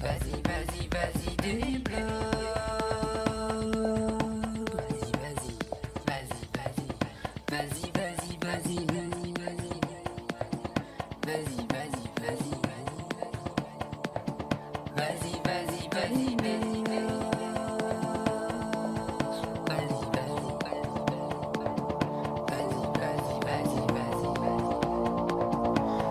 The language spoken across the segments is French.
vas-y, vas-y, vas-y, débloque. Vas-y, vas-y, vas-y, vas-y, vas-y, vas-y, vas-y, vas-y, vas-y, vas-y, vas-y, vas-y, vas-y,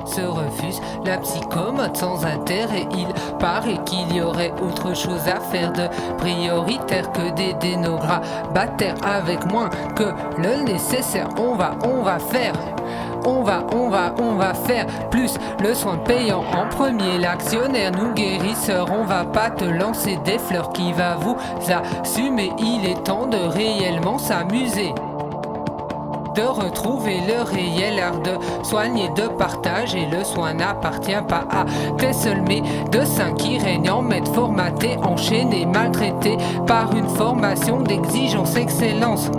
se refuse la psychomote sans intérêt. Il paraît qu'il y aurait autre chose à faire de prioritaire que d'aider nos grabataires avec moins que le nécessaire. On va faire. On va faire plus le soin payant en premier. L'actionnaire, nous guérisseurs, on va pas te lancer des fleurs qui va vous assumer. Il est temps de réellement s'amuser, de retrouver le réel art de soigner, de partager. Le soin n'appartient pas à tes seuls médecins qui règnent en maître formaté, enchaîné, maltraité par une formation d'exigence, excellence.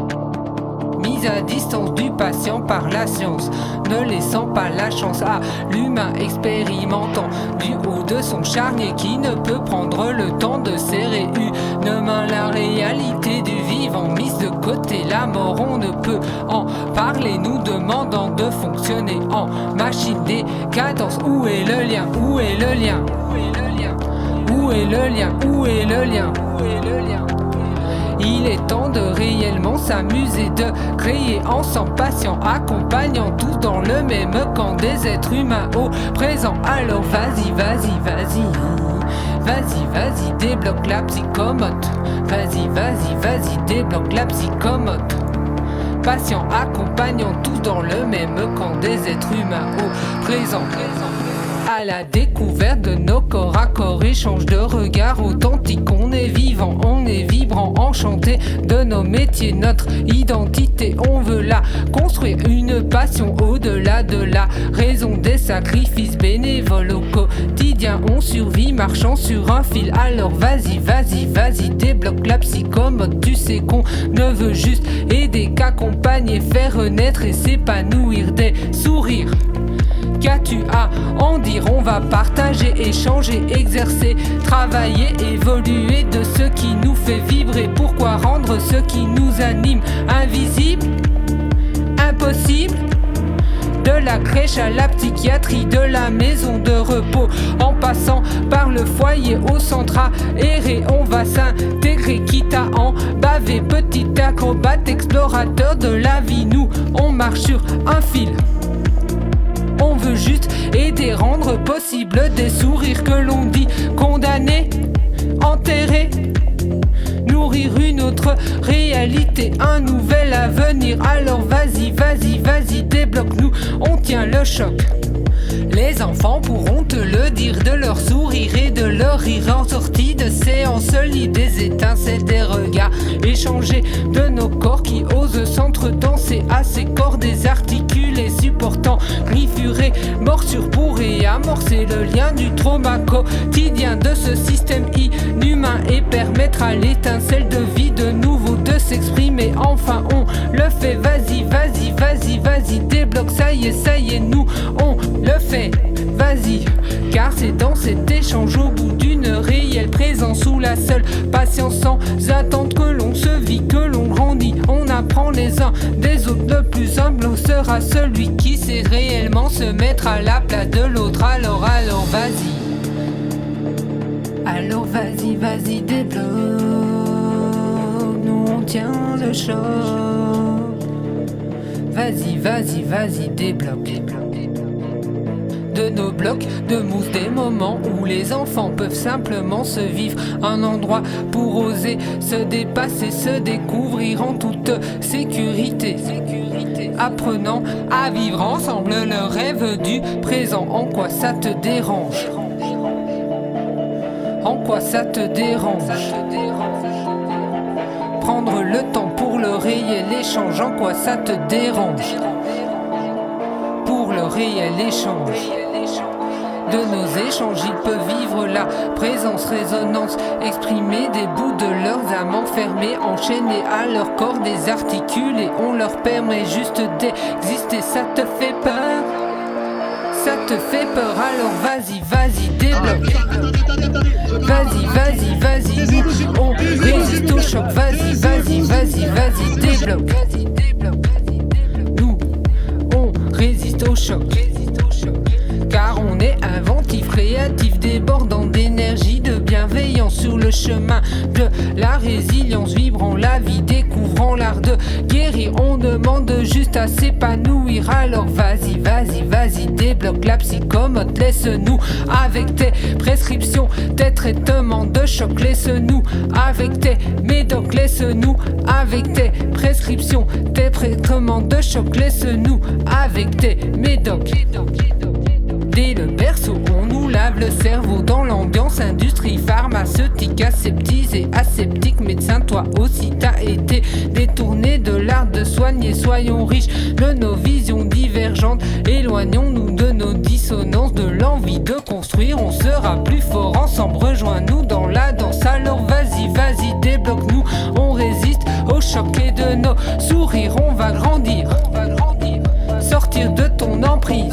Mise à distance du patient par la science, ne laissant pas la chance à l'humain expérimentant du haut de son charnier qui ne peut prendre le temps de serrer une main. La réalité du vivant mise de côté, la mort on ne peut en parler, nous demandant de fonctionner en machine des cadences. Où est le lien? Où est le lien? Où est le lien? Où est le lien? Où est le lien? Où est le lien? Il est temps de réellement s'amuser, de créer ensemble, patients, accompagnant, tous dans le même camp des êtres humains au présent. Alors vas-y, vas-y, vas-y, vas-y, vas-y, débloque la psychomote. Vas-y, vas-y, vas-y, débloque la psychomote. Patients, accompagnant, tous dans le même camp des êtres humains au présent. À la découverte de nos corps à corps, échange de regards authentiques. On est vivant, on est vibrant, enchanté de nos métiers, notre identité. On veut la construire, une passion au-delà de la raison des sacrifices bénévoles au quotidien. On survit marchant sur un fil. Alors vas-y, vas-y, vas-y, débloque la psychomote. Tu sais qu'on ne veut juste aider qu'accompagner, faire naître et s'épanouir des sourires. Qu'as-tu à en dire? On va partager, échanger, exercer, travailler, évoluer de ce qui nous fait vibrer. Pourquoi rendre ce qui nous anime invisible, impossible? De la crèche à la psychiatrie, de la maison de repos, en passant par le foyer au centre aéré, on va s'intégrer quitte à en baver. Petit acrobate, explorateur de la vie, nous on marche sur un fil. On veut juste aider, rendre possible des sourires que l'on dit condamnés, enterrés. Nourrir une autre réalité, un nouvel avenir. Alors vas-y, vas-y, vas-y, débloque-nous, on tient le choc. Les enfants pourront te le dire, de leur sourire et de leur rire en sortie de séance, lit des étincelles, des regards échangés de nos corps qui osent s'entredanser à ces corps désarticulés, supportant griffurés, morsures pour amorcer le lien du trauma quotidien de ce système inhumain et permettre à l'étincelle de vie de nouveau de s'exprimer. Enfin on le fait, vas-y, vas-y, vas-y, vas-y, débloque, ça y est, nous on le fait, vas-y, car c'est dans cet échange au bout d'une réelle présence sous la seule patience sans attendre que l'on se vit, que l'on grandit, on apprend les uns des autres. Le plus humble sera celui qui sait réellement se mettre à la place de l'autre. Alors vas-y, alors vas-y, vas-y, débloque, nous on tient le choc. Vas-y, vas-y, vas-y, débloque. De nos blocs de mousse, des moments où les enfants peuvent simplement se vivre, un endroit pour oser se dépasser, se découvrir en toute sécurité, apprenant à vivre ensemble le rêve du présent. En quoi ça te dérange? En quoi ça te dérange? Prendre le temps pour le réel échange, en quoi ça te dérange? Pour le réel échange. De nos échanges, ils peuvent vivre la présence, résonance, exprimer des bouts de leurs âmes enfermés, enchaînés à leur corps désarticulé. On leur permet juste d'exister. Ça te fait peur? Ça te fait peur? Alors vas-y, vas-y, débloque. Vas-y, vas-y, vas-y, nous on résiste au choc. Vas-y, vas-y, vas-y, vas-y, débloque. Nous on résiste au choc. Car on est inventif, créatif, débordant d'énergie, de bienveillance sur le chemin de la résilience, vibrant la vie, découvrant l'art de guérir. On demande juste à s'épanouir. Alors vas-y, vas-y, vas-y, débloque la psychomote. Laisse-nous avec tes prescriptions, tes traitements de choc. Laisse-nous avec tes médocs. Laisse-nous avec tes prescriptions, tes traitements de choc. Laisse-nous avec tes médocs. Dès le berceau, on nous lave le cerveau dans l'ambiance industrie pharmaceutique, aseptisée, aseptique. Médecin, toi aussi t'as été détourné de l'art de soigner. Soyons riches de nos visions divergentes, éloignons-nous de nos dissonances, de l'envie de construire. On sera plus fort ensemble, rejoins-nous dans la danse. Alors vas-y, vas-y, débloque-nous. On résiste au choc et de nos sourires, on va grandir. Sortir de ton emprise,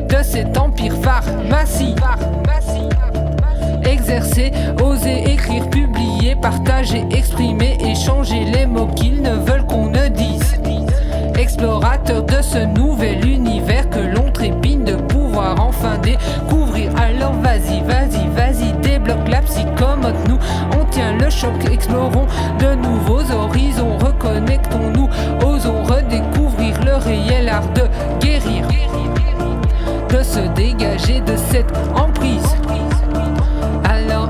de cet empire pharmacie. Exercer, oser, écrire, publier, partager, exprimer, échanger les mots qu'ils ne veulent qu'on ne dise. Explorateur de ce nouvel univers que l'on trépigne de pouvoir enfin découvrir. Alors vas-y, vas-y, vas-y, débloque la psychomote. Nous on tient le choc, explorons de nouveaux horizons. Reconnectons-nous, osons redécouvrir le réel art de guérir, de se dégager de cette emprise. Alors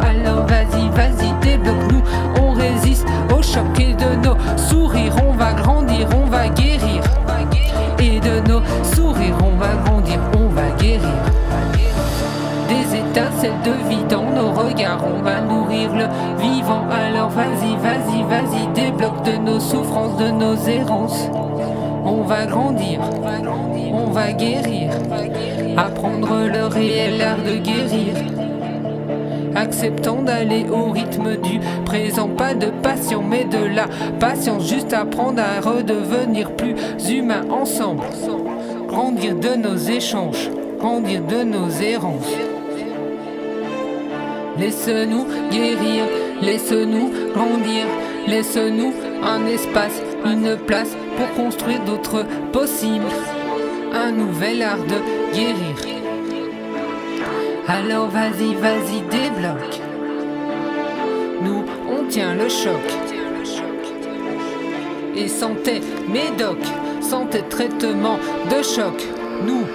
vas-y, vas-y, débloque-nous. On résiste au choc et de nos sourires on va grandir, on va guérir. Et de nos sourires on va grandir, on va guérir. Des étincelles de vie dans nos regards, on va nourrir le vivant. Alors vas-y, vas-y, vas-y, débloque de nos souffrances, de nos errances. On va grandir, on va guérir, apprendre le réel art de guérir. Acceptant d'aller au rythme du présent, pas de passion mais de la patience. Juste apprendre à redevenir plus humains ensemble. Grandir de nos échanges, grandir de nos errances. Laisse-nous guérir, laisse-nous grandir. Laisse-nous un espace, une place pour construire d'autres possibles. Un nouvel art de guérir. Alors vas-y, vas-y, débloque. Nous, on tient le choc. Et sans tes médocs, sans tes traitements de choc, nous,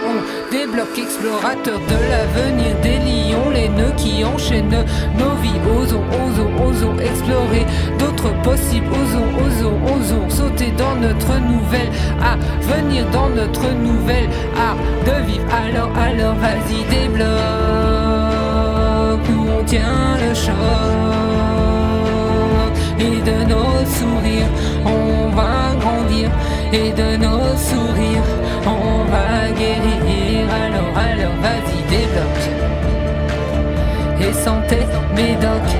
on débloque, explorateur de l'avenir. Délions les nœuds qui enchaînent nos vies. Osons, osons, osons explorer d'autres possibles. Osons, osons, osons sauter dans notre nouvelle art, venir dans notre nouvelle art de vivre. Alors vas-y, débloque. Nous on tient le choc. Et de nos sourires on va grandir. Et de nos sourires on va guérir. Alors vas-y, débloque. Et sans tes médocs,